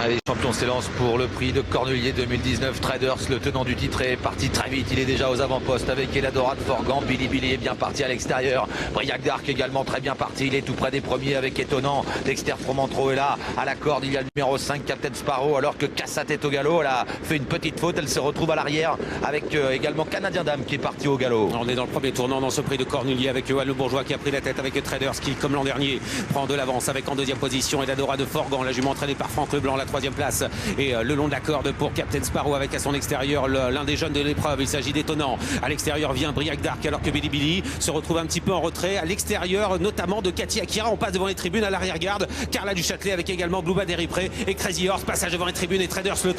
Allez, champion s'élance pour le prix de Cornulier 2019. Traders, le tenant du titre, est parti très vite. Il est déjà aux avant-postes avec Eladora de Forgan. Billy est bien parti à l'extérieur. Briac d'Arc également très bien parti. Il est tout près des premiers avec Étonnant. Dexter Fromantro est là. À la corde, il y a le numéro 5, Captain Sparrow. Alors que Cassat est au galop. Elle a fait une petite faute. Elle se retrouve à l'arrière avec également Canadien Dame qui est parti au galop. On est dans le premier tournant dans ce prix de Cornulier avec Johan Le Bourgeois qui a pris la tête avec Traders qui, comme l'an dernier, prend de l'avance avec en deuxième position Eladora de Forgan. La jument entraînée par Franck Leblanc, la troisième place. Et le long de la corde pour Captain Sparrow avec à son extérieur l'un des jeunes de l'épreuve. Il s'agit d'Étonnant. À l'extérieur vient Briac d'Arc alors que Billy se retrouve un petit peu en retrait. À l'extérieur notamment de Cathy Akira. On passe devant les tribunes à l'arrière-garde. Carla Duchâtelet avec également Glooba Deripré et Crazy Horse. Passage devant les tribunes et Traders, le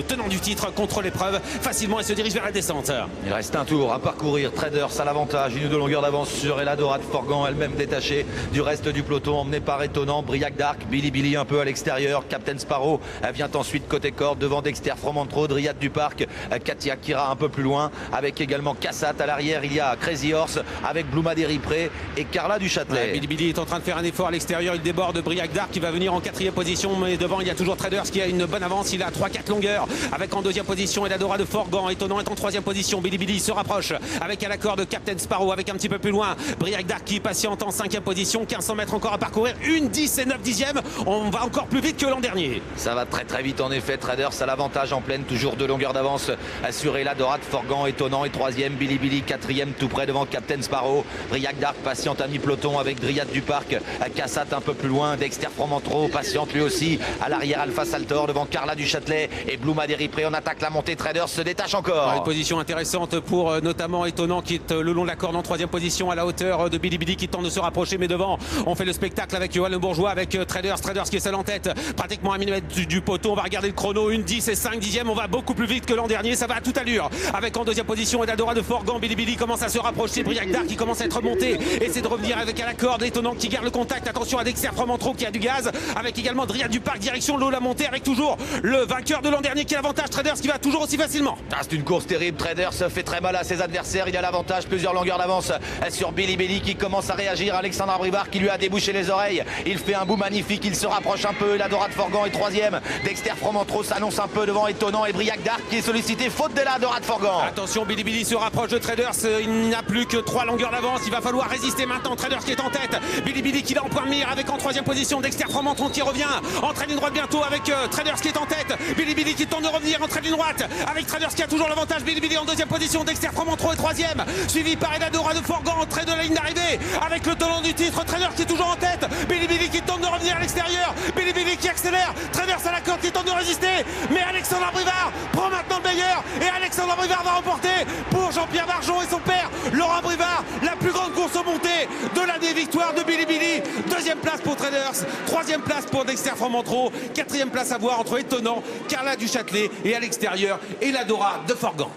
tenant du titre, contre l'épreuve facilement et se dirige vers la descente. Il reste un tour à parcourir. Traders à l'avantage. Une ou deux longueurs d'avance sur Eladora de Forgan, elle-même détachée du reste du peloton, emmenée par Étonnant. Briac d'Arc, Billy un peu à l'extérieur. Captain Sparrow vient ensuite côté corde devant Dexter Fromantro, Dryade du Parc, Cathy Akira un peu plus loin avec également Cassat. À l'arrière il y a Crazy Horse avec Glooba Deripré et Carla Duchâtelet. Ouais, Billy est en train de faire un effort à l'extérieur. Il déborde Briac d'Arc qui va venir en quatrième position, mais devant il y a toujours Traders qui a une bonne avance. Il a 3-4 longueurs avec en deuxième position Eladora de Forgan. Étonnant est en troisième position. Billy se rapproche avec à la corde Captain Sparrow avec un petit peu plus loin Briac d'Arc qui patiente en cinquième position. 1500 mètres encore à parcourir, 1,10 et 9 dixièmes. On va encore plus vite que l'an dernier. Ça va très vite en effet. Traders à l'avantage en pleine, toujours 2 longueurs d'avance sur Eladora de Forgan. Étonnant et troisième, Billy quatrième tout près devant Captain Sparrow. Briac d'Arc patiente à mi-peloton avec Dryade du Parc, Cassat un peu plus loin, Dexter Fromantro patiente lui aussi à l'arrière. Alpha Saltor devant Carla Duchâtelet et Glooba Deripré. On attaque la montée. Traders se détache encore. Une position intéressante pour notamment Étonnant qui est le long de la corde en troisième position à la hauteur de Billy qui tente de se rapprocher, mais devant on fait le spectacle avec Johan Le Bourgeois avec Traders qui est seul en tête pratiquement à 1 mm du poteau. On va regarder le chrono, 1,10 et 5 dixièmes. On va beaucoup plus vite que l'an dernier, ça va à toute allure avec en deuxième position Eladora de Forgan. Billy commence à se rapprocher. Briac d'Arc qui commence à être monté, essaie de revenir avec à la corde. Étonnant qui garde le contact. Attention à Dexter Fromantro qui a du gaz avec également Dryade du Parc direction l'eau la montée avec toujours le vainqueur de l'an dernier qui a l'avantage. Traders qui va toujours aussi facilement. C'est une course terrible. Traders fait très mal à ses adversaires. Il a l'avantage, plusieurs longueurs d'avance sur Billy qui commence à réagir. Alexandre Abrivard qui lui a débouché les oreilles. Il fait un bout magnifique. Il se rapproche un peu. Eladora de Forgan est troisième. Dexter Fromantro s'annonce un peu devant Étonnant et Briac d'Arc qui est sollicité faute d'Eladora de Forgan. Attention, Billy se rapproche de Traders. Il n'a plus que 3 longueurs d'avance. Il va falloir résister maintenant. Traders qui est en tête. Billy qui est en point de mire avec en troisième position Dexter Fromantro qui revient. Entraîne ligne droite bientôt avec Traders qui est en tête. Billy qui tente de revenir. Entraîne ligne droite avec Traders qui a toujours l'avantage. Billy en deuxième position. Dexter Fromantro est troisième. Suivi par Eladora de Forgan. Entrée de la ligne d'arrivée avec le tenant du titre. Traders qui est toujours en tête. Billy qui tente de revenir à l'extérieur. Billy qui accélère. Traders à la corde qui tente de résister. Mais Alexandre Abrivard prend maintenant le meilleur. Et Alexandre Abrivard va remporter pour Jean-Pierre Barjon et son père Laurent Abrivard la plus grande course au montée de l'année. Victoire de Billy. Deuxième place pour Traders. Troisième place pour Dexter Fromantro. Quatrième place à voir entre Étonnant, Carla Duchâtelet et à l'extérieur Eladora de Forgan.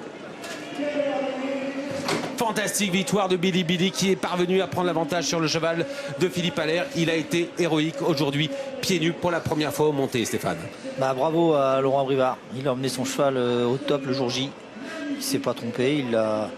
Fantastique victoire de Billy qui est parvenu à prendre l'avantage sur le cheval de Philippe Allaire. Il a été héroïque aujourd'hui, pieds nus pour la première fois au montée, Stéphane. Bravo à Laurent Abrivard. Il a emmené son cheval au top le jour J. Il ne s'est pas trompé. Il l'a